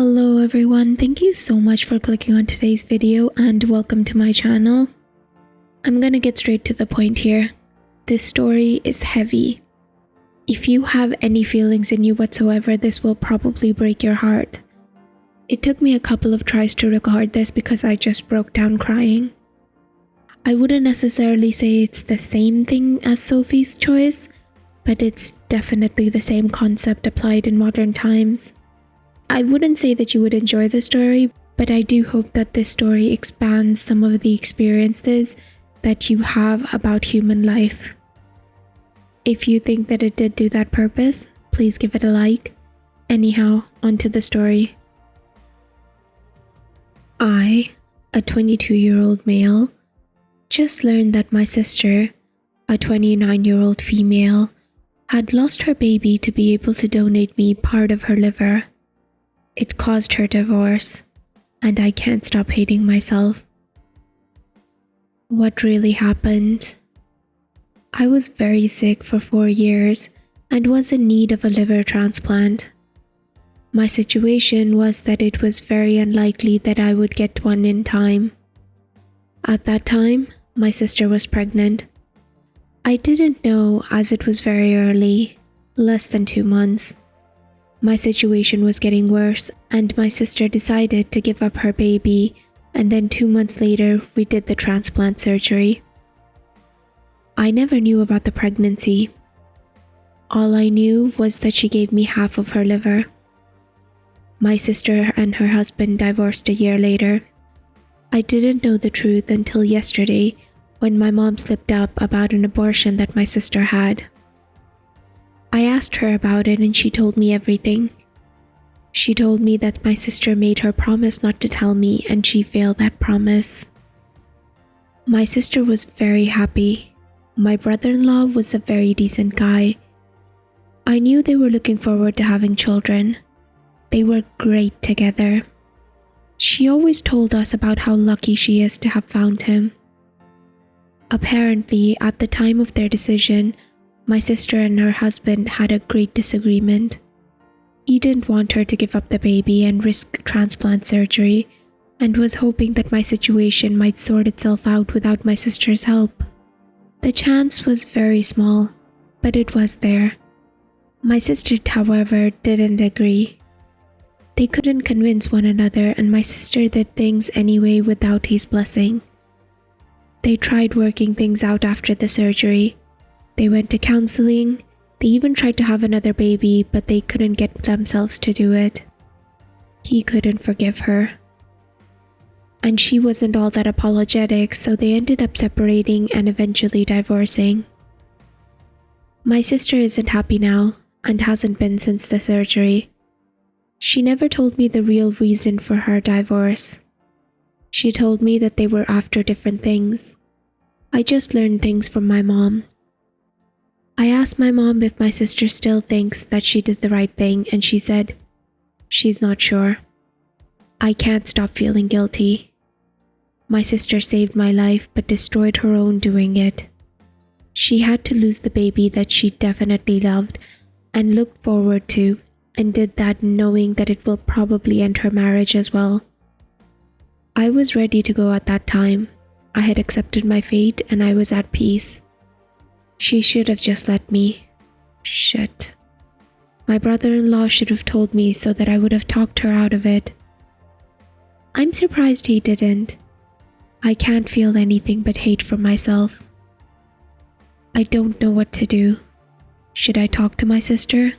Hello everyone, thank you so much for clicking on today's video and welcome to my channel. I'm gonna get straight to the point here. This story is heavy. If you have any feelings in you whatsoever, this will probably break your heart. It took me a couple of tries to record this because I just broke down crying. I wouldn't necessarily say it's the same thing as Sophie's Choice, but it's definitely the same concept applied in modern times. I wouldn't say that you would enjoy the story, but I do hope that this story expands some of the experiences that you have about human life. If you think that it did do that purpose, please give it a like. Anyhow, onto the story. I, a 22-year-old male, just learned that my sister, a 29-year-old female, had lost her baby to be able to donate me part of her liver. It caused her divorce, and I can't stop hating myself. What really happened? I was very sick for 4 years and was in need of a liver transplant. My situation was that it was very unlikely that I would get one in time. At that time, my sister was pregnant. I didn't know as it was very early, less than 2 months. My situation was getting worse and my sister decided to give up her baby, and then 2 months later we did the transplant surgery. I never knew about the pregnancy. All I knew was that she gave me half of her liver. My sister and her husband divorced a year later. I didn't know the truth until yesterday when my mom slipped up about an abortion that my sister had. I asked her about it and she told me everything. She told me that my sister made her promise not to tell me and she failed that promise. My sister was very happy. My brother-in-law was a very decent guy. I knew they were looking forward to having children. They were great together. She always told us about how lucky she is to have found him. Apparently, at the time of their decision, my sister and her husband had a great disagreement. He didn't want her to give up the baby and risk transplant surgery, and was hoping that my situation might sort itself out without my sister's help. The chance was very small, but it was there. My sister, however, didn't agree. They couldn't convince one another and my sister did things anyway without his blessing. They tried working things out after the surgery. They went to counseling. They even tried to have another baby, but they couldn't get themselves to do it. He couldn't forgive her. And she wasn't all that apologetic, so they ended up separating and eventually divorcing. My sister isn't happy now, and hasn't been since the surgery. She never told me the real reason for her divorce. She told me that they were after different things. I just learned things from my mom. I asked my mom if my sister still thinks that she did the right thing, and she said, she's not sure. I can't stop feeling guilty. My sister saved my life but destroyed her own doing it. She had to lose the baby that she definitely loved and looked forward to, and did that knowing that it will probably end her marriage as well. I was ready to go at that time. I had accepted my fate and I was at peace. She should have just let me. Shit. My brother-in-law should have told me so that I would have talked her out of it. I'm surprised he didn't. I can't feel anything but hate for myself. I don't know what to do. Should I talk to my sister?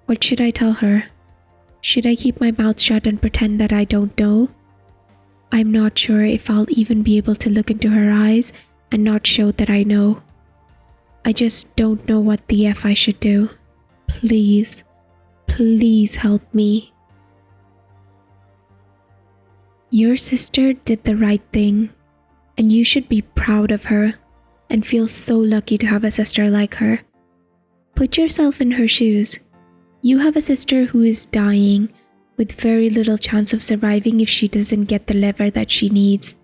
What should I tell her? Should I keep my mouth shut and pretend that I don't know? I'm not sure if I'll even be able to look into her eyes and not show that I know. I just don't know what the F I should do. Please, please help me. Your sister did the right thing, and you should be proud of her and feel so lucky to have a sister like her. Put yourself in her shoes. You have a sister who is dying, with very little chance of surviving if she doesn't get the liver that she needs.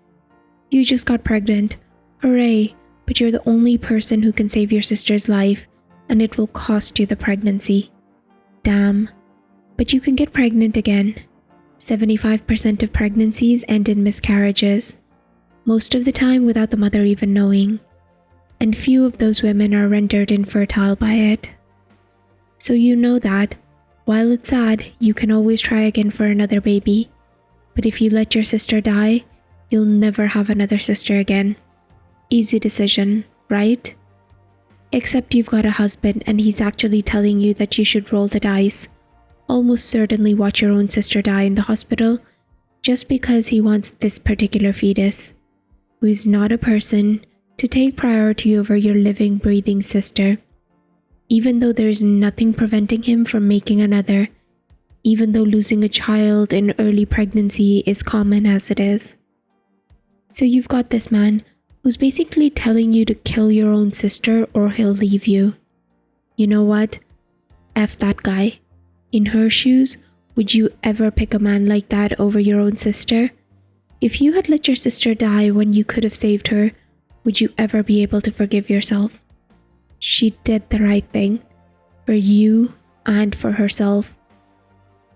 You just got pregnant. Hooray! But you're the only person who can save your sister's life, and it will cost you the pregnancy. Damn. But you can get pregnant again. 75% of pregnancies end in miscarriages, most of the time without the mother even knowing, and few of those women are rendered infertile by it. So you know that, while it's sad, you can always try again for another baby, but if you let your sister die, you'll never have another sister again. Easy decision, right? Except you've got a husband and he's actually telling you that you should roll the dice, almost certainly watch your own sister die in the hospital, just because he wants this particular fetus, who is not a person, to take priority over your living, breathing sister. Even though there is nothing preventing him from making another, even though losing a child in early pregnancy is common as it is. So you've got this man who's basically telling you to kill your own sister or he'll leave you. You know what? F that guy. In her shoes, would you ever pick a man like that over your own sister? If you had let your sister die when you could have saved her, would you ever be able to forgive yourself? She did the right thing, for you and for herself.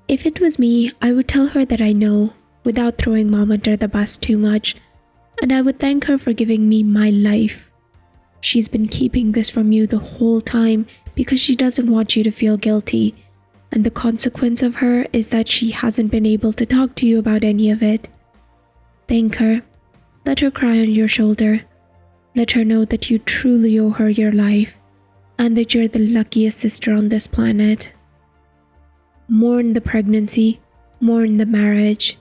If it was me, I would tell her that I know, without throwing mom under the bus too much, and I would thank her for giving me my life. She's been keeping this from you the whole time because she doesn't want you to feel guilty, and the consequence of her is that she hasn't been able to talk to you about any of it. Thank her. Let her cry on your shoulder. Let her know that you truly owe her your life, and that you're the luckiest sister on this planet. Mourn the pregnancy, mourn the marriage.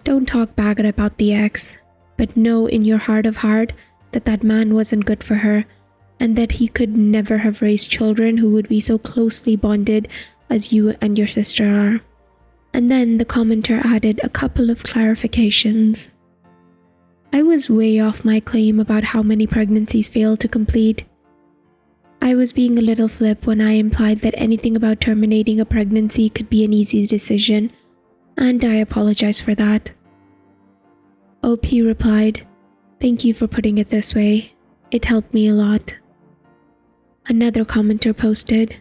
Don't talk bad about the ex, but know in your heart of heart that that man wasn't good for her, and that he could never have raised children who would be so closely bonded as you and your sister are. And then the commenter added a couple of clarifications. I was way off my claim about how many pregnancies fail to complete. I was being a little flip when I implied that anything about terminating a pregnancy could be an easy decision, and I apologize for that. OP replied, "Thank you for putting it this way. It helped me a lot." Another commenter posted,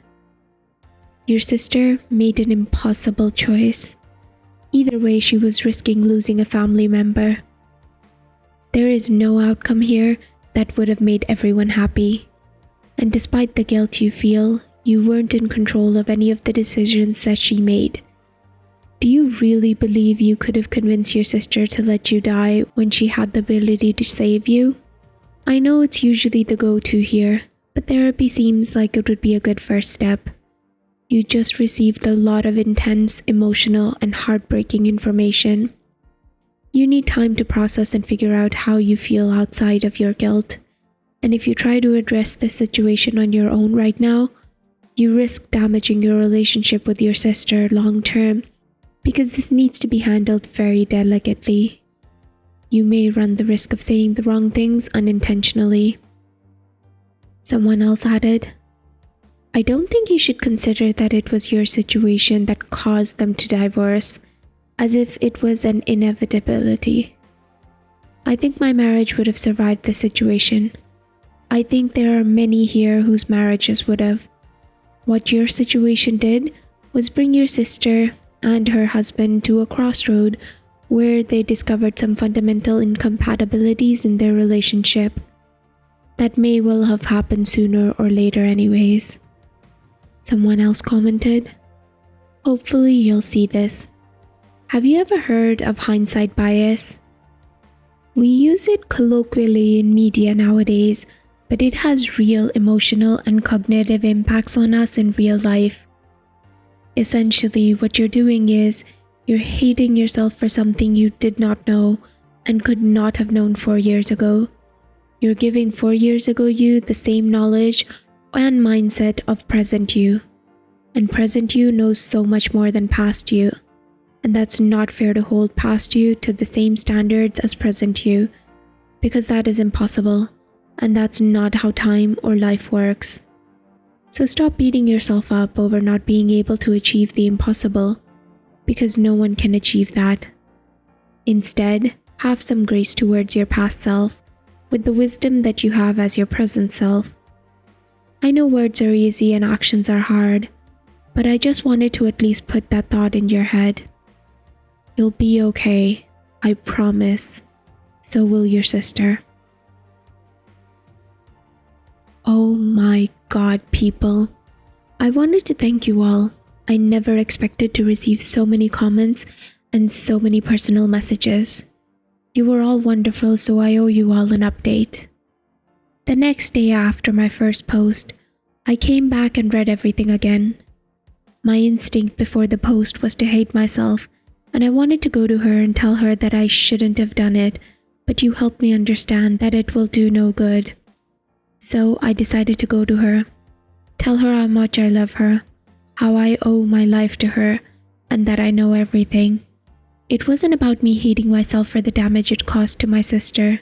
"Your sister made an impossible choice. Either way, she was risking losing a family member. There is no outcome here that would have made everyone happy. And despite the guilt you feel, you weren't in control of any of the decisions that she made. Do you really believe you could have convinced your sister to let you die when she had the ability to save you? I know it's usually the go-to here, but therapy seems like it would be a good first step. You just received a lot of intense, emotional, and heartbreaking information. You need time to process and figure out how you feel outside of your guilt. And if you try to address this situation on your own right now, you risk damaging your relationship with your sister long term, because this needs to be handled very delicately. You may run the risk of saying the wrong things unintentionally." Someone else added, "I don't think you should consider that it was your situation that caused them to divorce, as if it was an inevitability. I think my marriage would have survived the situation. I think there are many here whose marriages would have. What your situation did was bring your sister and her husband to a crossroad where they discovered some fundamental incompatibilities in their relationship. That may well have happened sooner or later anyways." Someone else commented, "Hopefully you'll see this. Have you ever heard of hindsight bias? We use it colloquially in media nowadays, but it has real emotional and cognitive impacts on us in real life. Essentially, what you're doing is you're hating yourself for something you did not know and could not have known 4 years ago. You're giving 4 years ago you the same knowledge and mindset of present you. And present you knows so much more than past you. And that's not fair to hold past you to the same standards as present you, because that is impossible, and that's not how time or life works. So stop beating yourself up over not being able to achieve the impossible, because no one can achieve that. Instead, have some grace towards your past self, with the wisdom that you have as your present self. I know words are easy and actions are hard, but I just wanted to at least put that thought in your head. You'll be okay. I promise. So will your sister. Oh my God, people. I wanted to thank you all. I never expected to receive so many comments and so many personal messages. You were all wonderful, so I owe you all an update. The next day after my first post, I came back and read everything again. My instinct before the post was to hate myself, and I wanted to go to her and tell her that I shouldn't have done it, but you helped me understand that it will do no good. So I decided to go to her, tell her how much I love her, how I owe my life to her, and that I know everything. It wasn't about me hating myself for the damage it caused to my sister.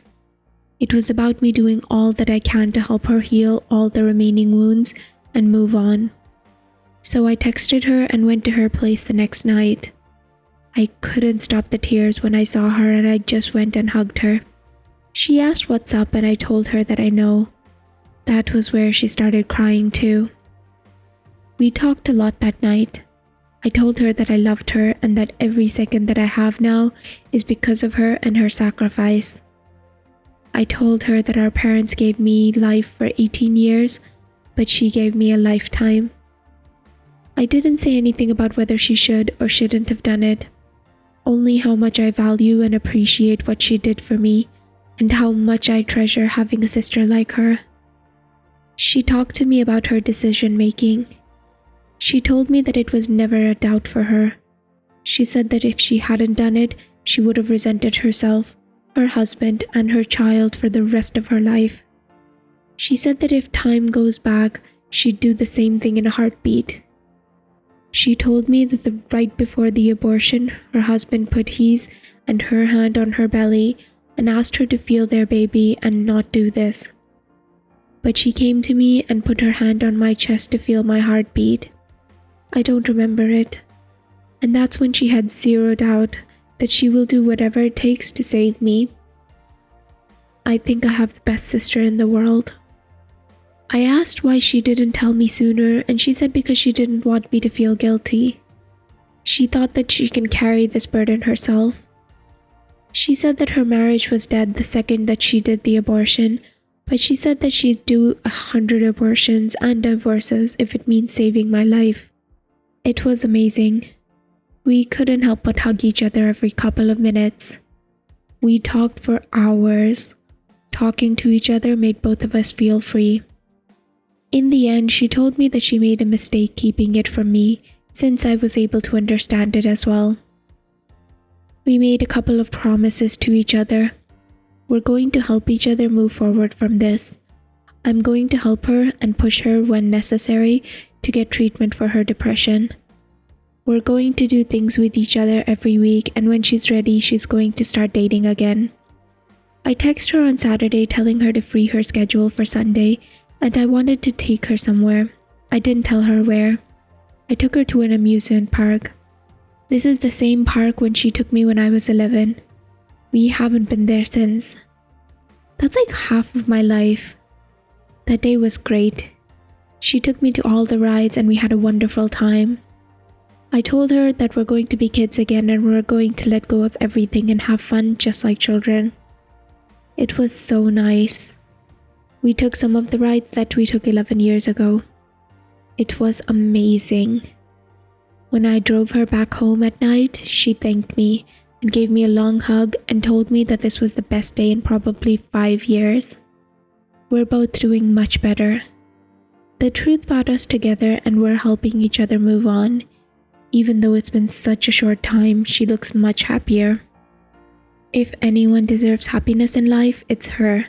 It was about me doing all that I can to help her heal all the remaining wounds and move on. So I texted her and went to her place the next night. I couldn't stop the tears when I saw her, and I just went and hugged her. She asked what's up, and I told her that I know. That was where she started crying too. We talked a lot that night. I told her that I loved her and that every second that I have now is because of her and her sacrifice. I told her that our parents gave me life for 18 years, but she gave me a lifetime. I didn't say anything about whether she should or shouldn't have done it, only how much I value and appreciate what she did for me and how much I treasure having a sister like her. She talked to me about her decision making. She told me that it was never a doubt for her. She said that if she hadn't done it, she would have resented herself, her husband, and her child for the rest of her life. She said that if time goes back, she'd do the same thing in a heartbeat. She told me that right before the abortion, her husband put his and her hand on her belly and asked her to feel their baby and not do this. But she came to me and put her hand on my chest to feel my heartbeat. I don't remember it. And that's when she had zero doubt that she will do whatever it takes to save me. I think I have the best sister in the world. I asked why she didn't tell me sooner, and she said because she didn't want me to feel guilty. She thought that she can carry this burden herself. She said that her marriage was dead the second that she did the abortion, but she said that she'd do 100 abortions and divorces if it means saving my life. It was amazing. We couldn't help but hug each other every couple of minutes. We talked for hours. Talking to each other made both of us feel free. In the end, she told me that she made a mistake keeping it from me, since I was able to understand it as well. We made a couple of promises to each other. We're going to help each other move forward from this. I'm going to help her and push her when necessary to get treatment for her depression. We're going to do things with each other every week, and when she's ready, she's going to start dating again. I texted her on Saturday telling her to free her schedule for Sunday, and I wanted to take her somewhere. I didn't tell her where. I took her to an amusement park. This is the same park when she took me when I was 11. We haven't been there since. That's like half of my life. That day was great. She took me to all the rides and we had a wonderful time. I told her that we're going to be kids again and we're going to let go of everything and have fun just like children. It was so nice. We took some of the rides that we took 11 years ago. It was amazing. When I drove her back home at night, she thanked me and gave me a long hug and told me that this was the best day in probably 5 years. We're both doing much better. The truth brought us together and we're helping each other move on. Even though it's been such a short time, she looks much happier. If anyone deserves happiness in life, it's her.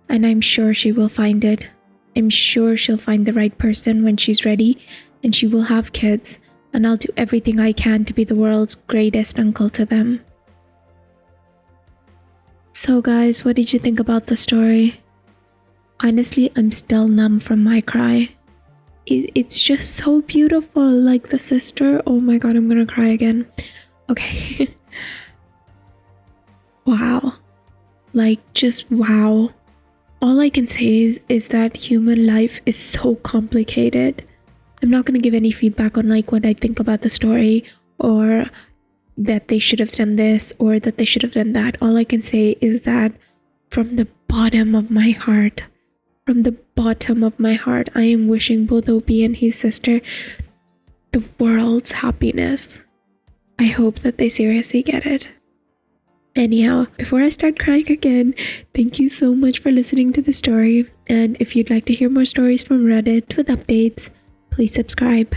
And I'm sure she will find it. I'm sure she'll find the right person when she's ready and she will have kids, and I'll do everything I can to be the world's greatest uncle to them. So guys, what did you think about the story? Honestly, I'm still numb from my cry. It's just so beautiful, like the sister. Oh my god, I'm gonna cry again. Okay. Wow. Like, just wow. All I can say is that human life is so complicated. I'm not gonna give any feedback on like what I think about the story or that they should have done this or that they should have done that. All I can say is that from the bottom of my heart, I am wishing both Opie and his sister the world's happiness. I hope that they seriously get it. Anyhow, before I start crying again, thank you so much for listening to the story. And if you'd like to hear more stories from Reddit with updates, please subscribe.